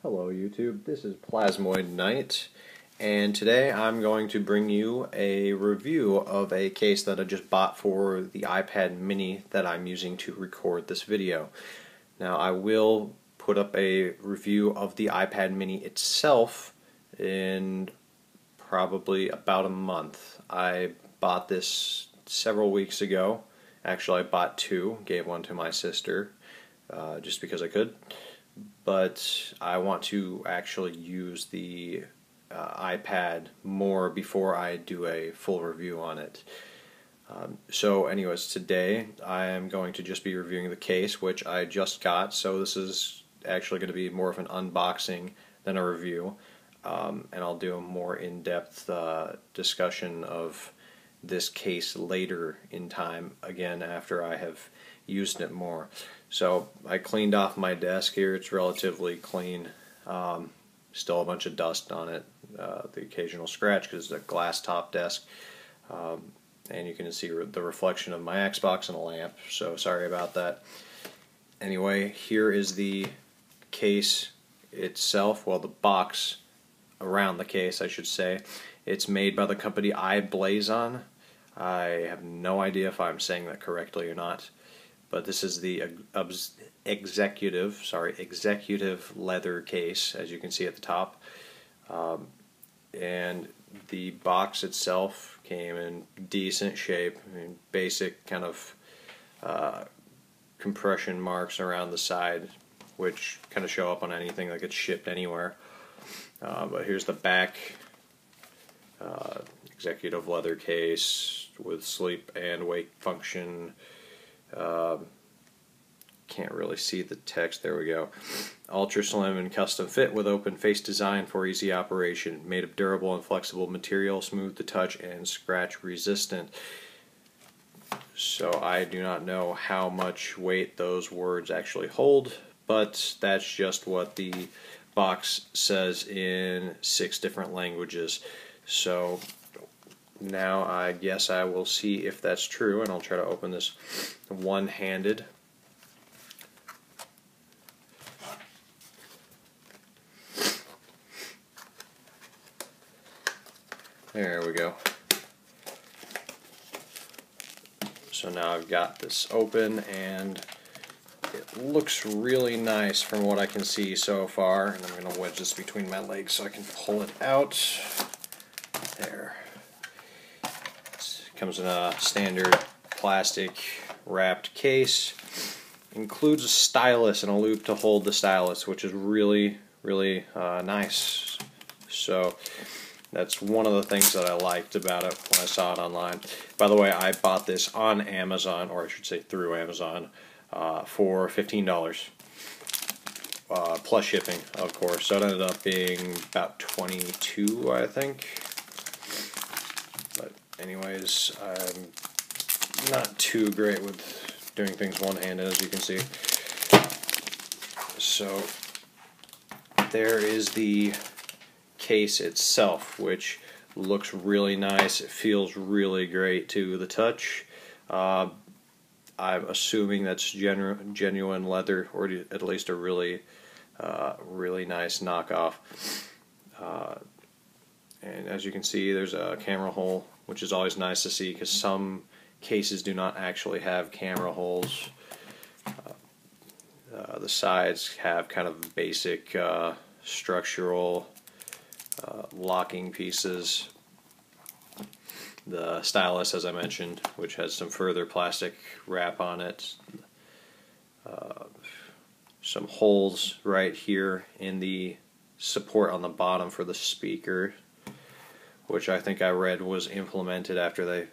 Hello YouTube, this is Plasmoid Knight, and today I'm going to bring you a review of a case that I just bought for the iPad mini that I'm using to record this video. Now I will put up a review of the iPad mini itself in probably about a month. I bought this several weeks ago. Actually, I bought two, gave one to my sister just because I could. But I want to actually use the iPad more before I do a full review on it. So anyways, today I am going to just be reviewing the case, which I just got, so this is actually going to be more of an unboxing than a review, and I'll do a more in-depth discussion of this case later in time, again after I have used it more. So I cleaned off my desk here. It's relatively clean. Still a bunch of dust on it, the occasional scratch because it's a glass top desk, and you can see the reflection of my Xbox and a lamp, so sorry about that. Anyway, here is the case itself, well, the box around the case I should say. It's made by the company I-Blason. I have no idea if I'm saying that correctly or not, but this is the executive leather case, as you can see at the top, and the box itself came in decent shape. I mean, basic kind of compression marks around the side, which kind of show up on anything that gets shipped anywhere. But here's the back. Executive leather case with sleep and wake function. Can't really see the text. There we go. Ultra slim and custom fit with open face design for easy operation. Made of durable and flexible material, smooth to touch and scratch resistant. So I do not know how much weight those words actually hold, but that's just what the box says in 6 different languages. So now I guess I will see if that's true, and I'll try to open this one-handed. There we go. So now I've got this open, and it looks really nice from what I can see so far. And I'm going to wedge this between my legs so I can pull it out. There. It comes in a standard plastic wrapped case. Includes a stylus and a loop to hold the stylus, which is really nice. So that's one of the things that I liked about it when I saw it online. By the way, I bought this on Amazon, or I should say through Amazon, for $15. Plus shipping, of course. So it ended up being about $22, I think. But anyways, I'm not too great with doing things one-handed, as you can see. So there is the case itself, which looks really nice. It feels really great to the touch. I'm assuming that's genuine leather, or at least a really nice knockoff. And as you can see, there's a camera hole, which is always nice to see because some cases do not actually have camera holes. The sides have kind of basic structural locking pieces. The stylus, as I mentioned, which has some further plastic wrap on it. Some holes right here in the support on the bottom for the speaker, which I think I read was implemented after they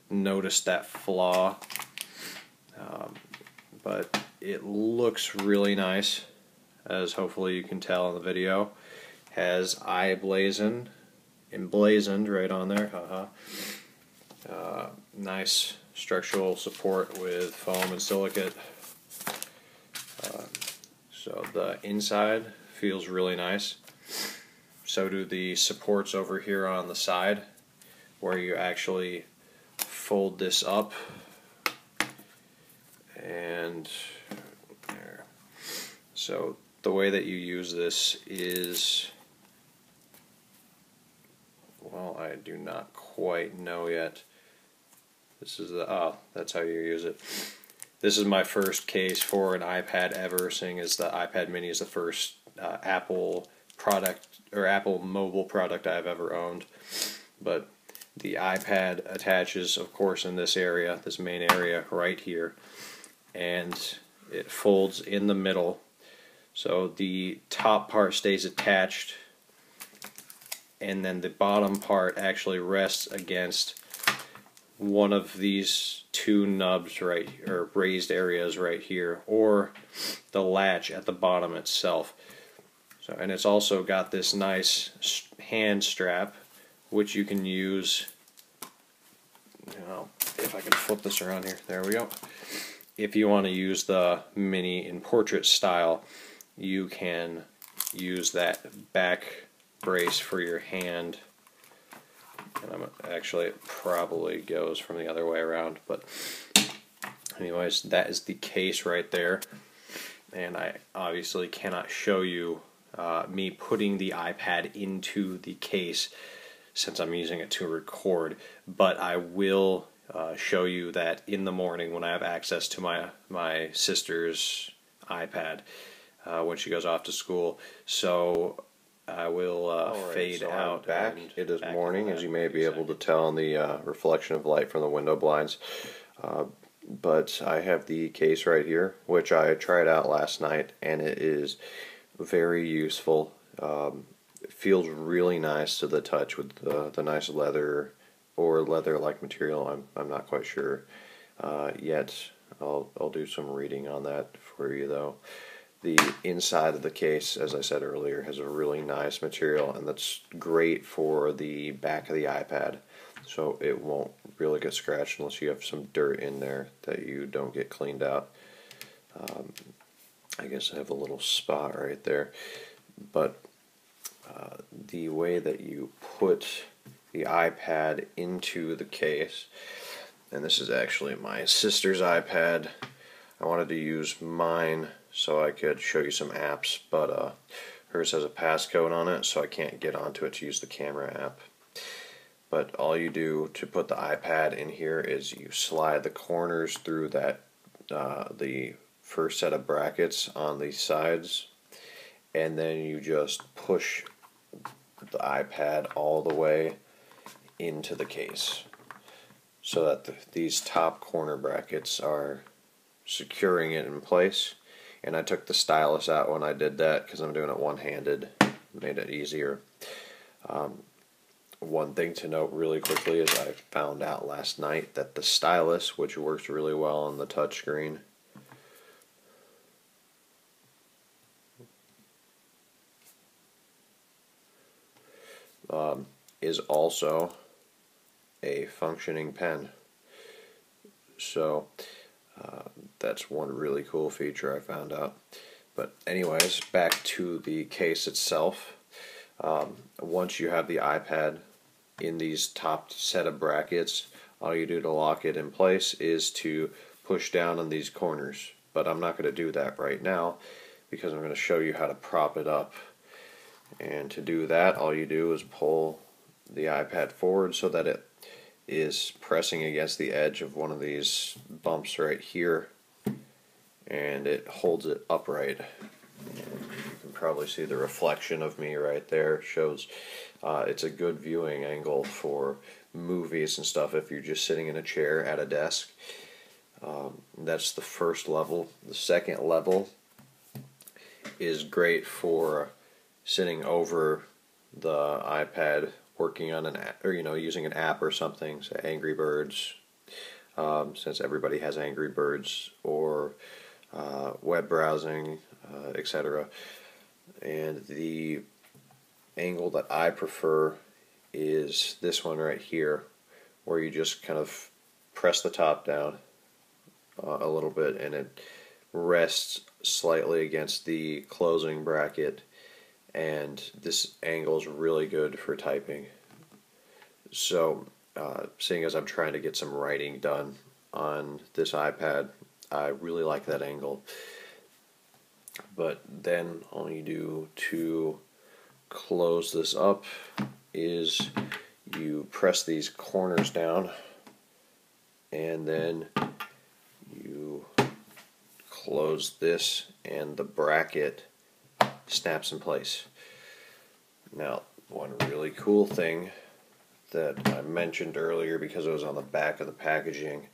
noticed that flaw. But it looks really nice, as hopefully you can tell in the video. Has I-Blason emblazoned right on there. Nice structural support with foam and silicate. So the inside feels really nice. So do the supports over here on the side, where you actually fold this up, and there. So the way that you use this is, well, I do not quite know yet. This is the, that's how you use it. This is my first case for an iPad ever, seeing as the iPad mini is the first Apple product, or Apple mobile product I've ever owned. But the iPad attaches, of course, in this area, this main area right here, and it folds in the middle. So the top part stays attached, and then the bottom part actually rests against one of these two nubs right, or raised areas right here, or the latch at the bottom itself. So, and it's also got this nice hand strap, which you can use, if I can flip this around here, there we go. If you want to use the mini in portrait style, you can use that back brace for your hand. And actually, it probably goes from the other way around, but anyways, that is the case right there. And I obviously cannot show you me putting the iPad into the case since I'm using it to record, but I will show you that in the morning when I have access to my sister's iPad when she goes off to school. So I will fade out. Back. It is morning, as you may be able to tell in the reflection of light from the window blinds. But I have the case right here, which I tried out last night, and it is very useful. It feels really nice to the touch with the nice leather or leather-like material. I'm not quite sure yet. I'll do some reading on that for you though. The inside of the case, as I said earlier, has a really nice material, and that's great for the back of the iPad, so it won't really get scratched unless you have some dirt in there that you don't get cleaned out. I guess I have a little spot right there, but the way that you put the iPad into the case, and this is actually my sister's iPad. I wanted to use mine so I could show you some apps, but hers has a passcode on it, so I can't get onto it to use the camera app. But all you do to put the iPad in here is you slide the corners through that the first set of brackets on the sides, and then you just push the iPad all the way into the case so that these top corner brackets are securing it in place. And I took the stylus out when I did that because I'm doing it one-handed. Made it easier. One thing to note really quickly is I found out last night that the stylus, which works really well on the touchscreen, is also a functioning pen. So that's one really cool feature I found out. But anyways, back to the case itself. Once you have the iPad in these top set of brackets, all you do to lock it in place is to push down on these corners. But I'm not going to do that right now because I'm going to show you how to prop it up. And to do that, all you do is pull the iPad forward so that it is pressing against the edge of one of these bumps right here, and it holds it upright. And you can probably see the reflection of me right there. It shows it's a good viewing angle for movies and stuff if you're just sitting in a chair at a desk. That's the first level. The second level is great for sitting over the iPad working on an app, or using an app or something, say Angry Birds, since everybody has Angry Birds, or web browsing, etc. And the angle that I prefer is this one right here, where you just kind of press the top down a little bit, and it rests slightly against the closing bracket. And this angle is really good for typing. So, seeing as I'm trying to get some writing done on this iPad, I really like that angle. But then all you do to close this up is you press these corners down, and then you close this, and the bracket snaps in place. Now, one really cool thing that I mentioned earlier, because it was on the back of the packaging,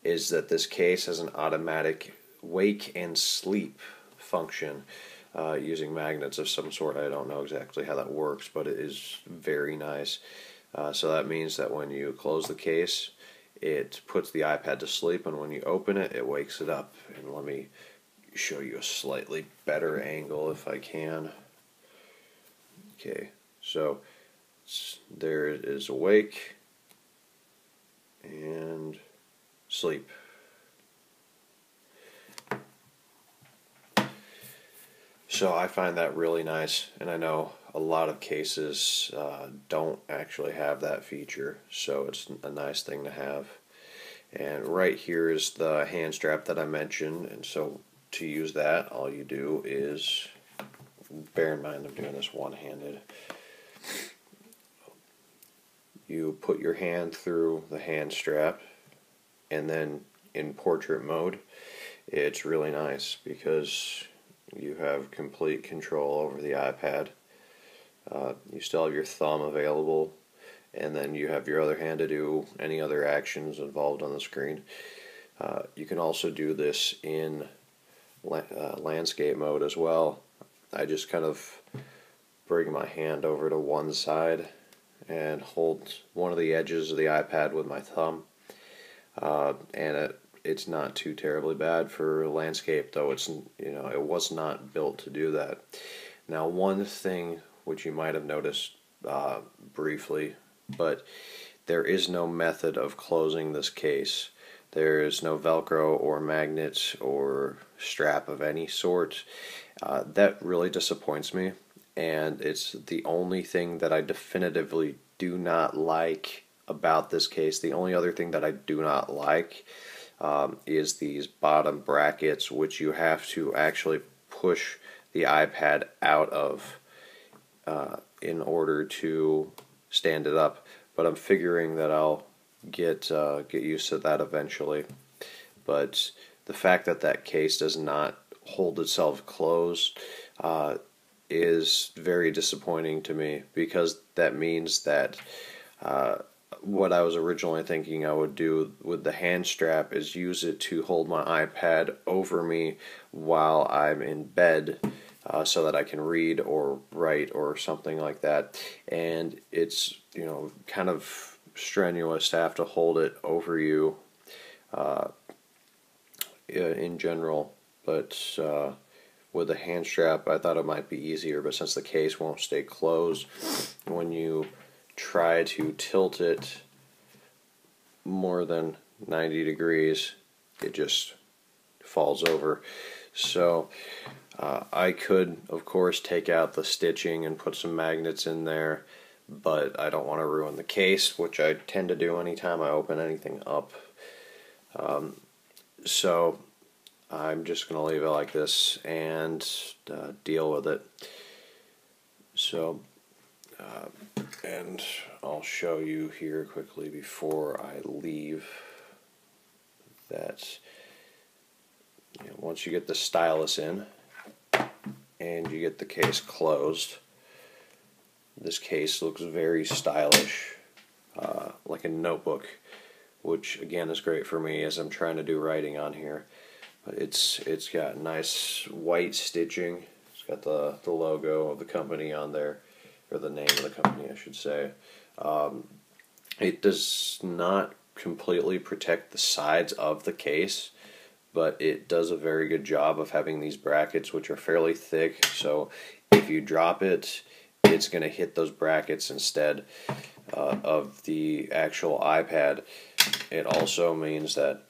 is that this case has an automatic wake and sleep function using magnets of some sort. I don't know exactly how that works, but it is very nice. So that means that when you close the case, it puts the iPad to sleep, and when you open it, it wakes it up. And let me show you a slightly better angle if I can. Okay, so there it is, awake and sleep. So I find that really nice, and I know a lot of cases don't actually have that feature, so it's a nice thing to have. And right here is the hand strap that I mentioned, and so to use that, all you do is, bear in mind I'm doing this one-handed, you put your hand through the hand strap, and then in portrait mode, it's really nice because you have complete control over the iPad. You still have your thumb available, and then you have your other hand to do any other actions involved on the screen. You can also do this in landscape mode as well. I just kind of bring my hand over to one side and hold one of the edges of the iPad with my thumb, and it's not too terribly bad for landscape, though it was not built to do that. Now, one thing which you might have noticed briefly, but there is no method of closing this case. There is no Velcro or magnet or strap of any sort. That really disappoints me, and it's the only thing that I definitively do not like about this case. The only other thing that I do not like is these bottom brackets, which you have to actually push the iPad out of in order to stand it up. But I'm figuring that I'll get used to that eventually. But the fact that that case does not hold itself closed is very disappointing to me, because that means that what I was originally thinking I would do with the hand strap is use it to hold my iPad over me while I'm in bed, so that I can read or write or something like that. And it's kind of strenuous to have to hold it over you in general, but with the hand strap I thought it might be easier. But since the case won't stay closed, when you try to tilt it more than 90 degrees, it just falls over. So I could, of course, take out the stitching and put some magnets in there, but I don't want to ruin the case, which I tend to do anytime I open anything up. So I'm just going to leave it like this and deal with it. So, and I'll show you here quickly before I leave that once you get the stylus in and you get the case closed, this case looks very stylish, like a notebook, which again is great for me as I'm trying to do writing on here. But it's got nice white stitching. It's got the logo of the company on there, or the name of the company, I should say. It does not completely protect the sides of the case, but it does a very good job of having these brackets, which are fairly thick, so if you drop it, it's going to hit those brackets instead of the actual iPad. It also means that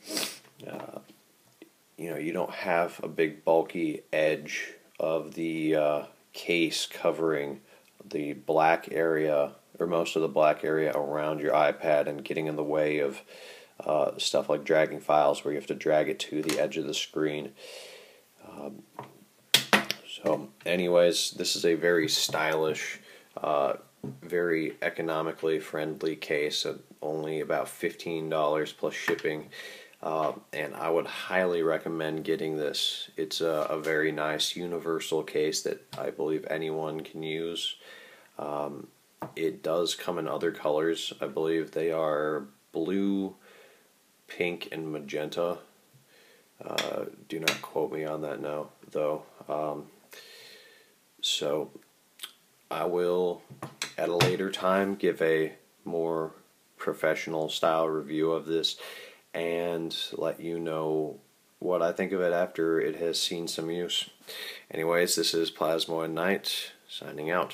you don't have a big bulky edge of the case covering the black area, or most of the black area around your iPad, and getting in the way of stuff like dragging files where you have to drag it to the edge of the screen. So anyways, this is a very stylish, very economically friendly case at only about $15 plus shipping. And I would highly recommend getting this. It's a very nice universal case that I believe anyone can use. It does come in other colors. I believe they are blue, pink, and magenta. Do not quote me on that now, though. So I will, at a later time, give a more professional style review of this and let you know what I think of it after it has seen some use. Anyways, this is Plasmoid Knight signing out.